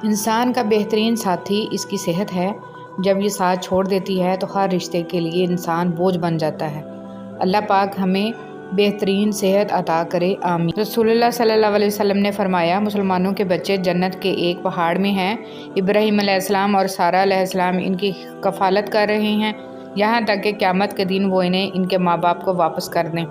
انسان کا بہترین ساتھی اس کی صحت ہے۔ جب یہ ساتھ چھوڑ دیتی ہے تو ہر رشتے کے لیے انسان بوجھ بن جاتا ہے۔ اللہ پاک ہمیں بہترین صحت عطا کرے، آمین۔ رسول اللہ صلی اللہ علیہ وسلم نے فرمایا، مسلمانوں کے بچے جنت کے ایک پہاڑ میں ہیں۔ ابراہیم علیہ السلام اور سارہ علیہ السلام ان کی کفالت کر رہے ہیں، یہاں تک کہ قیامت کے دن وہ انہیں ان کے ماں باپ کو واپس کر دیں۔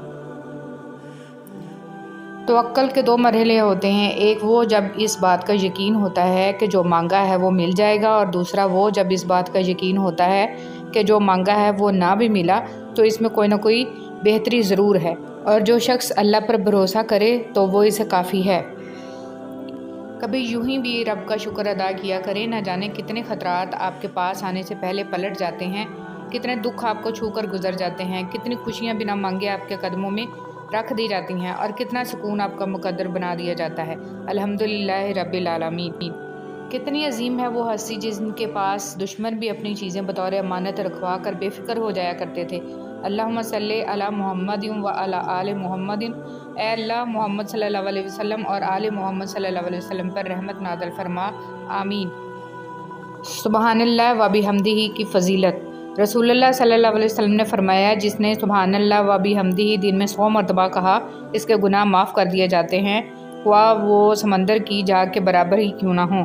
توکل کے دو مرحلے ہوتے ہیں، ایک وہ جب اس بات کا یقین ہوتا ہے کہ جو مانگا ہے وہ مل جائے گا، اور دوسرا وہ جب اس بات کا یقین ہوتا ہے کہ جو مانگا ہے وہ نہ بھی ملا تو اس میں کوئی نہ کوئی بہتری ضرور ہے، اور جو شخص اللہ پر بھروسہ کرے تو وہ اسے کافی ہے۔ کبھی یوں ہی بھی رب کا شکر ادا کیا کرے، نہ جانے کتنے خطرات آپ کے پاس آنے سے پہلے پلٹ جاتے ہیں، کتنے دکھ آپ کو چھو کر گزر جاتے ہیں، کتنی خوشیاں بنا مانگے آپ کے قدموں میں رکھ دی جاتی ہیں، اور کتنا سکون آپ کا مقدر بنا دیا جاتا ہے۔ الحمدللہ رب العالمین۔ کتنی عظیم ہے وہ ہستی جن کے پاس دشمن بھی اپنی چیزیں بطور امانت رکھوا کر بے فکر ہو جایا کرتے تھے۔ اللہم صلی علی محمد و علی آل محمد۔ اے اللہ، محمد صلی اللہ علیہ وسلم اور آل محمد صلی اللہ علیہ وسلم پر رحمت نازل فرما، آمین۔ سبحان اللہ و بحمدہ کی فضیلت۔ رسول اللہ صلی اللہ علیہ وسلم نے فرمایا، جس نے سبحان اللہ و بحمدہ دن میں 100 مرتبہ کہا، اس کے گناہ معاف کر دیے جاتے ہیں، خواہ وہ سمندر کی جھاگ کے برابر ہی کیوں نہ ہوں۔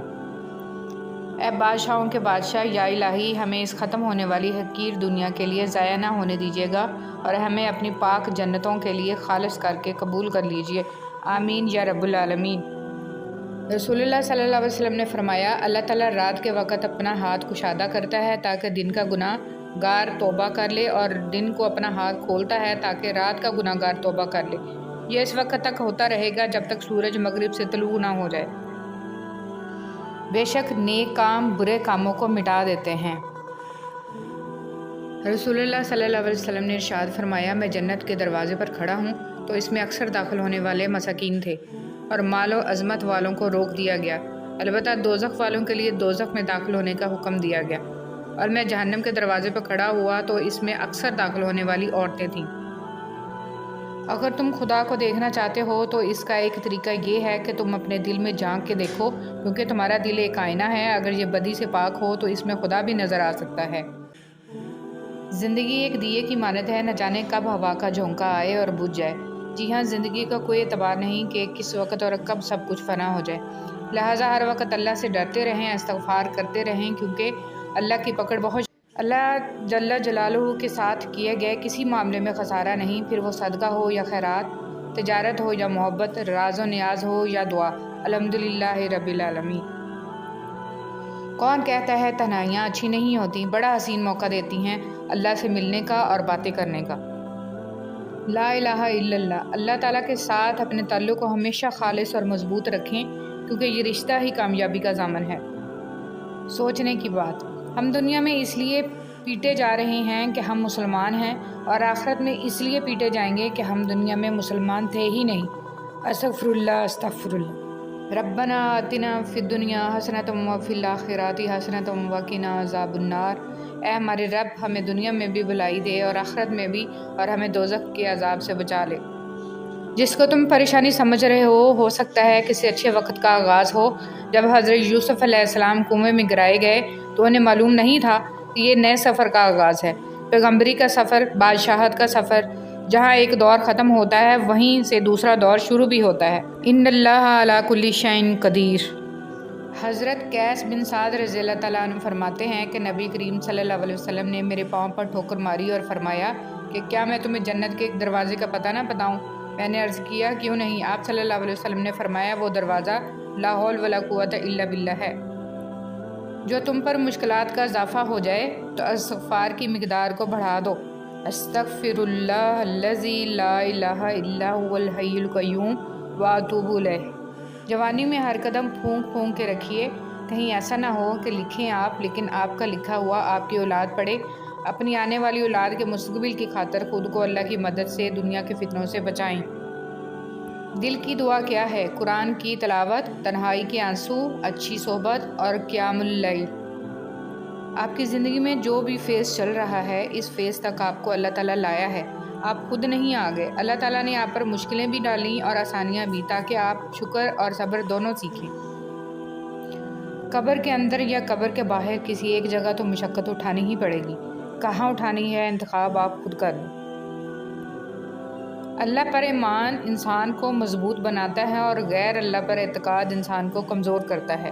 اے بادشاہوں کے بادشاہ، یا الہی، ہمیں اس ختم ہونے والی حقیر دنیا کے لیے ضائع نہ ہونے دیجیے گا، اور ہمیں اپنی پاک جنتوں کے لیے خالص کر کے قبول کر لیجیے، آمین یا رب العالمین۔ رسول اللہ صلی اللہ علیہ وسلم نے فرمایا، اللہ تعالیٰ رات کے وقت اپنا ہاتھ کشادہ کرتا ہے تاکہ دن کا گناہ گار توبہ کر لے، اور دن کو اپنا ہاتھ کھولتا ہے تاکہ رات کا گناہ گار توبہ کر لے۔ یہ اس وقت تک ہوتا رہے گا جب تک سورج مغرب سے طلوع نہ ہو جائے۔ بے شک نیک کام برے کاموں کو مٹا دیتے ہیں۔ رسول اللہ صلی اللہ علیہ وسلم نے ارشاد فرمایا، میں جنت کے دروازے پر کھڑا ہوں تو اس میں اکثر داخل ہونے والے مساکین تھے، اور مال و عظمت والوں کو روک دیا گیا، البتہ دوزخ والوں کے لیے دوزخ میں داخل ہونے کا حکم دیا گیا، اور میں جہنم کے دروازے پر کھڑا ہوا تو اس میں اکثر داخل ہونے والی عورتیں تھیں۔ اگر تم خدا کو دیکھنا چاہتے ہو تو اس کا ایک طریقہ یہ ہے کہ تم اپنے دل میں جھانک کے دیکھو، کیونکہ تمہارا دل ایک آئینہ ہے، اگر یہ بدی سے پاک ہو تو اس میں خدا بھی نظر آ سکتا ہے۔ زندگی ایک دیے کی مانند ہے، نہ جانے کب ہوا کا جھونکا آئے اور بجھ جائے۔ جی ہاں، زندگی کا کوئی اعتبار نہیں کہ کس وقت اور کب سب کچھ فنا ہو جائے، لہٰذا ہر وقت اللہ سے ڈرتے رہیں، استغفار کرتے رہیں، کیونکہ اللہ کی پکڑ بہت اللہ جل جلالہ کے ساتھ کیے گئے کسی معاملے میں خسارہ نہیں، پھر وہ صدقہ ہو یا خیرات، تجارت ہو یا محبت، راز و نیاز ہو یا دعا۔ الحمدللہ رب العالمین۔ کون کہتا ہے تنہائیاں اچھی نہیں ہوتی؟ بڑا حسین موقع دیتی ہیں اللہ سے ملنے کا اور باتیں کرنے کا۔ لا الہ الا اللہ۔ اللہ تعالیٰ کے ساتھ اپنے تعلق کو ہمیشہ خالص اور مضبوط رکھیں، کیونکہ یہ رشتہ ہی کامیابی کا ضامن ہے۔ سوچنے کی بات، ہم دنیا میں اس لیے پیٹے جا رہے ہیں کہ ہم مسلمان ہیں، اور آخرت میں اس لیے پیٹے جائیں گے کہ ہم دنیا میں مسلمان تھے ہی نہیں۔ استغفر اللہ، استغفر اللہ۔ ربنا آتنا فی الدنیا حسنۃ وفی الآخرۃ حسنۃ وقنا عذاب النار۔ اے ہمارے رب، ہمیں دنیا میں بھی بھلائی دے اور آخرت میں بھی، اور ہمیں دوزخ کے عذاب سے بچا لے۔ جس کو تم پریشانی سمجھ رہے ہو سکتا ہے کسی اچھے وقت کا آغاز ہو۔ جب حضرت یوسف علیہ السلام کنویں میں گرائے گئے تو انہیں معلوم نہیں تھا کہ یہ نئے سفر کا آغاز ہے، پیغمبری کا سفر، بادشاہت کا سفر۔ جہاں ایک دور ختم ہوتا ہے وہیں سے دوسرا دور شروع بھی ہوتا ہے۔ ان اللہ علی کل شیء قدیر۔ حضرت قیس بن سعد رضی اللہ تعالیٰ عنہ فرماتے ہیں کہ نبی کریم صلی اللہ علیہ وسلم نے میرے پاؤں پر ٹھوکر ماری اور فرمایا کہ کیا میں تمہیں جنت کے ایک دروازے کا پتہ نہ بتاؤں؟ میں نے عرض کیا کیوں نہیں؟ آپ صلی اللہ علیہ وسلم نے فرمایا وہ دروازہ لا حول ولا قوت الا باللہ ہے۔ جو تم پر مشکلات کا اضافہ ہو جائے تو استغفار کی مقدار کو بڑھا دو۔ استغفر اللہ الذی لا الہ الا هو الحی القیوم واتوب الیہ۔ جوانی میں ہر قدم پھونک پھونک کے رکھیے، کہیں ایسا نہ ہو کہ لکھیں آپ لیکن آپ کا لکھا ہوا آپ کی اولاد پڑھے۔ اپنی آنے والی اولاد کے مستقبل کی خاطر خود کو اللہ کی مدد سے دنیا کے فتنوں سے بچائیں۔ دل کی دعا کیا ہے؟ قرآن کی تلاوت، تنہائی کے آنسو، اچھی صحبت اور قیام اللیل۔ آپ کی زندگی میں جو بھی فیز چل رہا ہے، اس فیز تک آپ کو اللہ تعالیٰ لایا ہے، آپ خود نہیں آ گئے۔ اللہ تعالیٰ نے آپ پر مشکلیں بھی ڈالیں اور آسانیاں بھی، تاکہ آپ شکر اور صبر دونوں سیکھیں۔ قبر کے اندر یا قبر کے باہر کسی ایک جگہ تو مشقت اٹھانی ہی پڑے گی، کہاں اٹھانی ہے انتخاب آپ خود کر لیں۔ اللہ پر ایمان انسان کو مضبوط بناتا ہے اور غیر اللہ پر اعتقاد انسان کو کمزور کرتا ہے۔